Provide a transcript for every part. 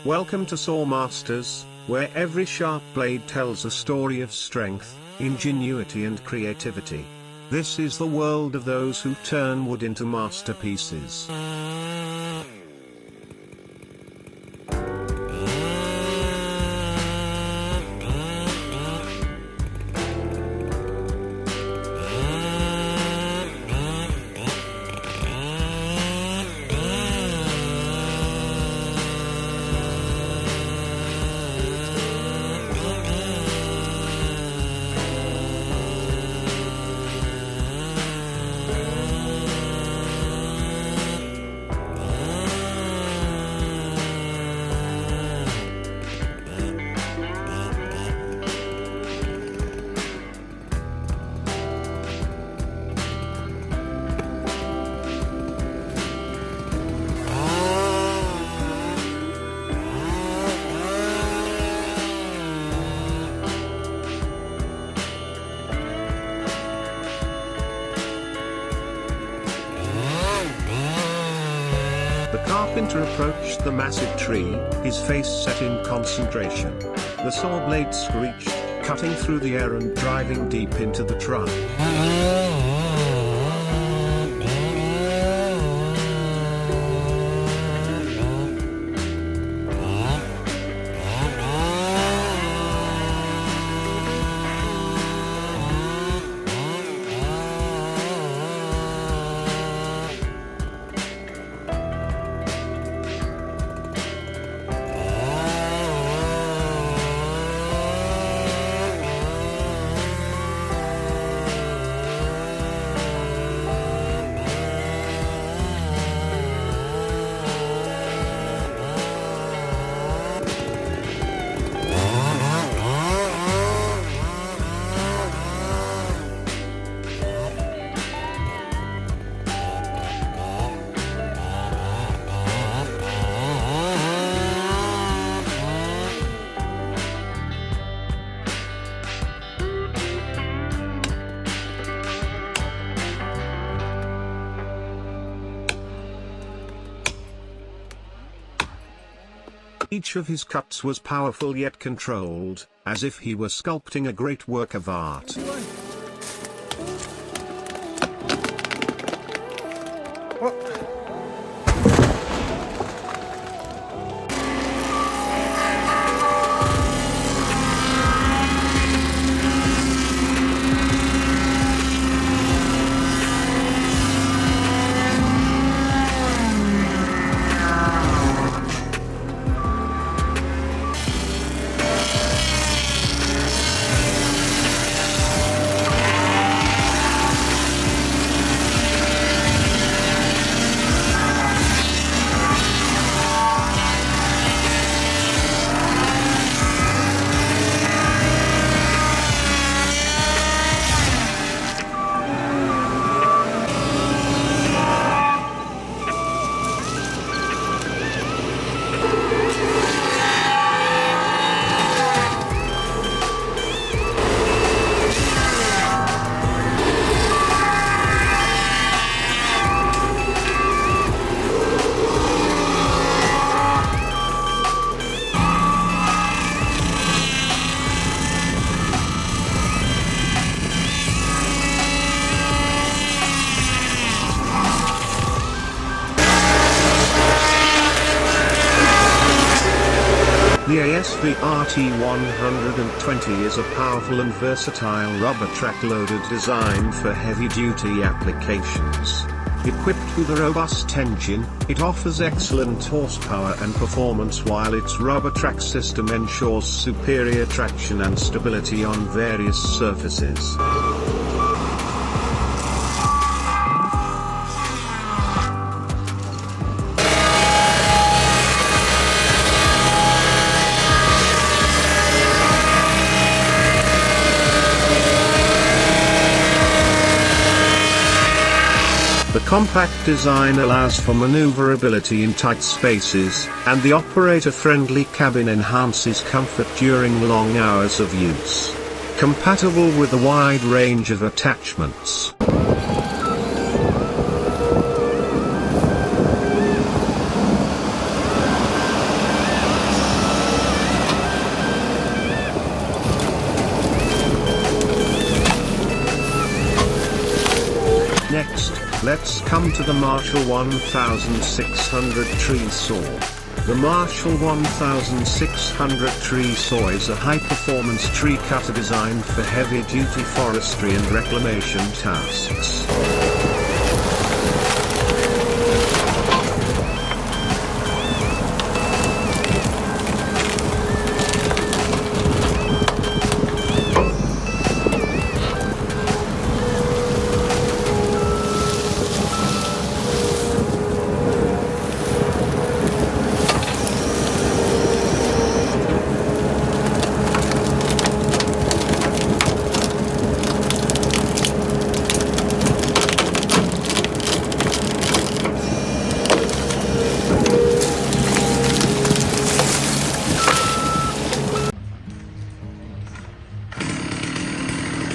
Welcome to Saw Masters, where every sharp blade tells a story of strength, ingenuity and creativity. This is the world of those who turn wood into masterpieces. The carpenter approached the massive tree, his face set in concentration. The saw blade screeched, cutting through the air and driving deep into the trunk. Each of his cuts was powerful yet controlled, as if he were sculpting a great work of art. The ASV RT120 is a powerful and versatile rubber track loader designed for heavy-duty applications. Equipped with a robust engine, it offers excellent horsepower and performance while its rubber track system ensures superior traction and stability on various surfaces. The compact design allows for maneuverability in tight spaces, and the operator-friendly cabin enhances comfort during long hours of use. Compatible with a wide range of attachments. Next, let's come to the Marshall 1600 tree saw. The Marshall 1600 tree saw is a high-performance tree cutter designed for heavy-duty forestry and reclamation tasks.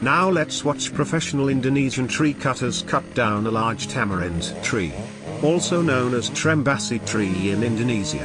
Now let's watch professional Indonesian tree cutters cut down a large tamarind tree, also known as trembasi tree in Indonesia.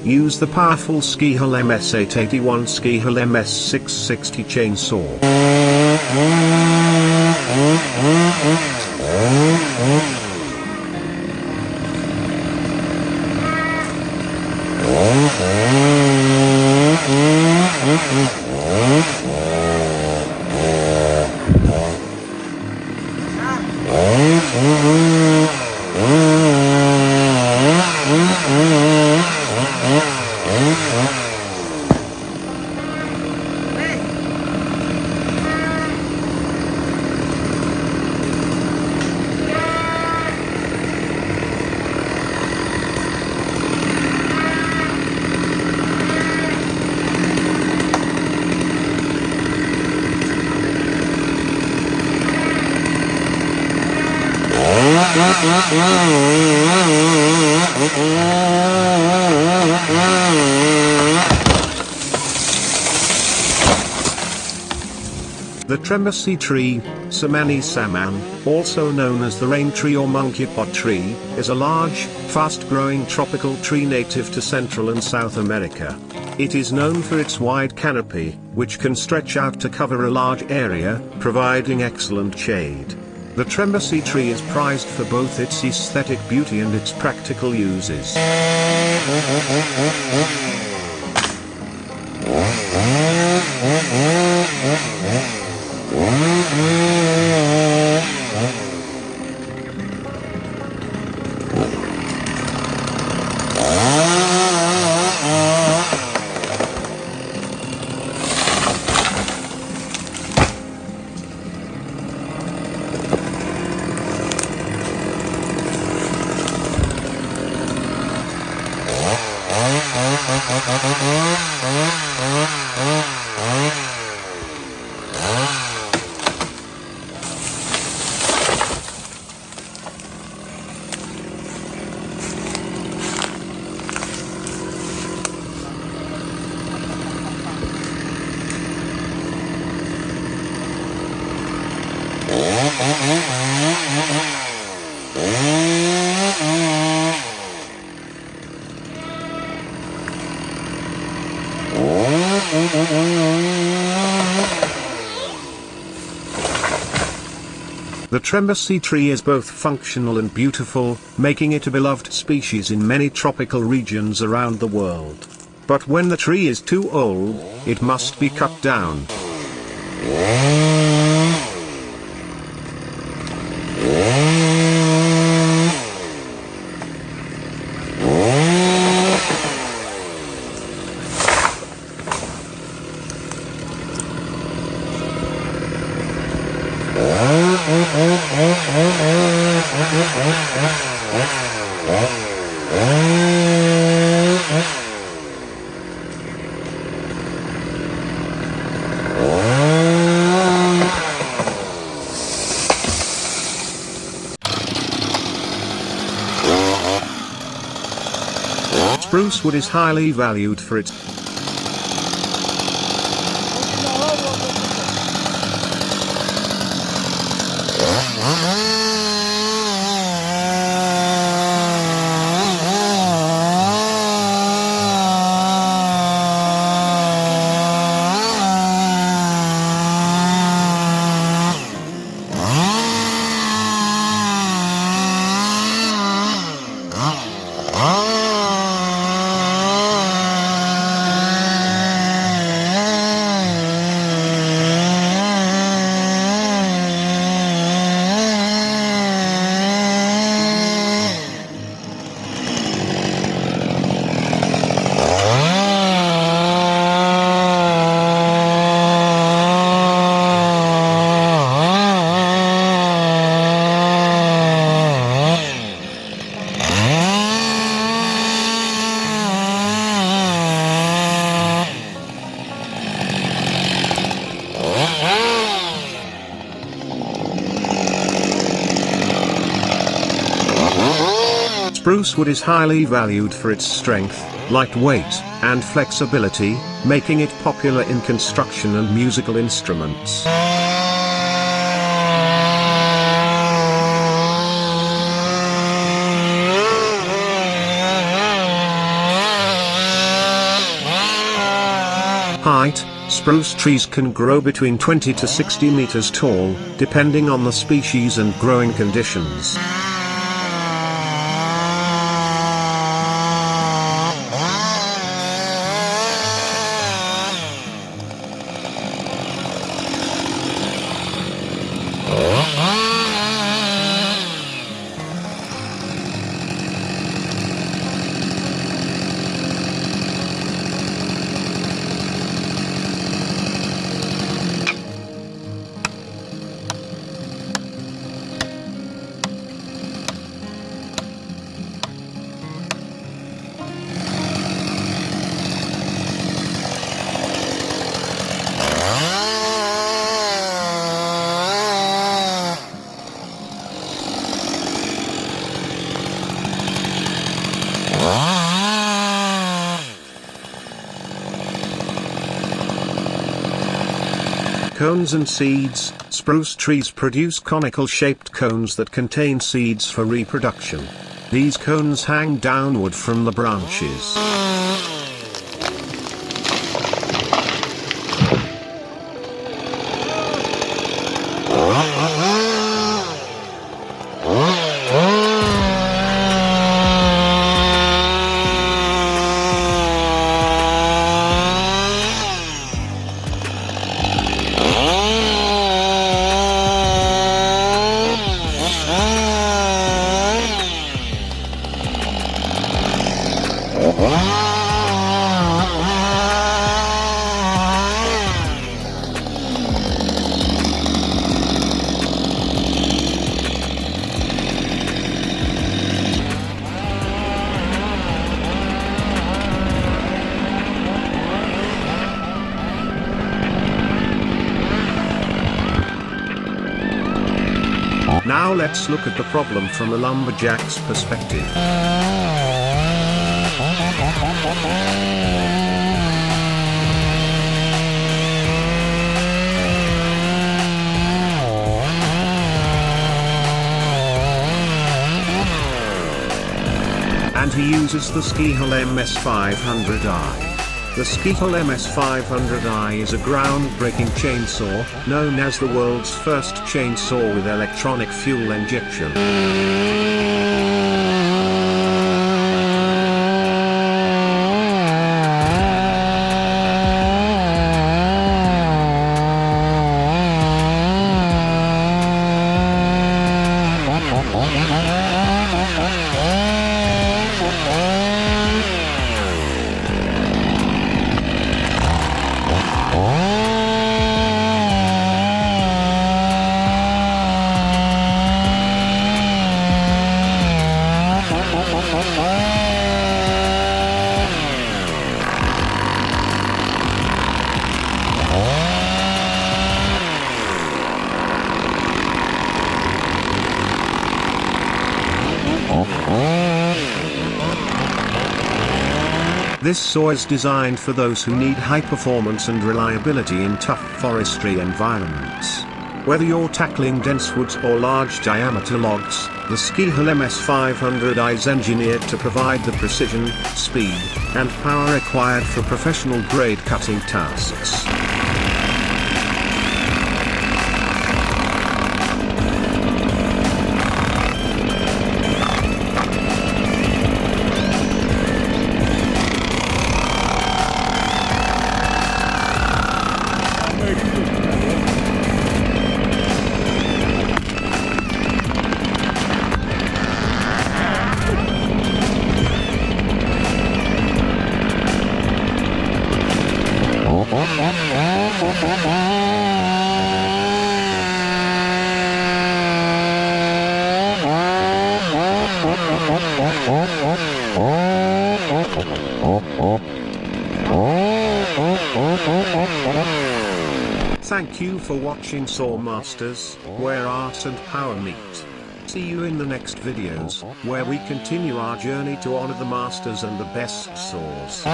Use the powerful Skihel MS881 Skihel MS660 chainsaw. The trembasi tree, Samani saman, also known as the rain tree or monkey pot tree, is a large, fast-growing tropical tree native to Central and South America. It is known for its wide canopy, which can stretch out to cover a large area, providing excellent shade. The trembasi tree is prized for both its aesthetic beauty and its practical uses. The trembasi tree is both functional and beautiful, making it a beloved species in many tropical regions around the world. But when the tree is too old, it must be cut down. Spruce wood is highly valued for its Spruce wood is highly valued for its strength, lightweight, and flexibility, making it popular in construction and musical instruments. Height: spruce trees can grow between 20 to 60 meters tall, depending on the species and growing conditions. Cones and seeds: spruce trees produce conical-shaped cones that contain seeds for reproduction. These cones hang downward from the branches. Now let's look at the problem from a lumberjack's perspective. And he uses the Skihel MS500i. The Skihel MS500i is a groundbreaking chainsaw, known as the world's first chainsaw with electronic fuel injection. This saw is designed for those who need high performance and reliability in tough forestry environments. Whether you're tackling dense woods or large diameter logs, the Skihel MS500i is engineered to provide the precision, speed, and power required for professional grade cutting tasks. Thank you for watching Saw Masters, where art and power meet. See you in the next videos, where we continue our journey to honor the masters and the best saws.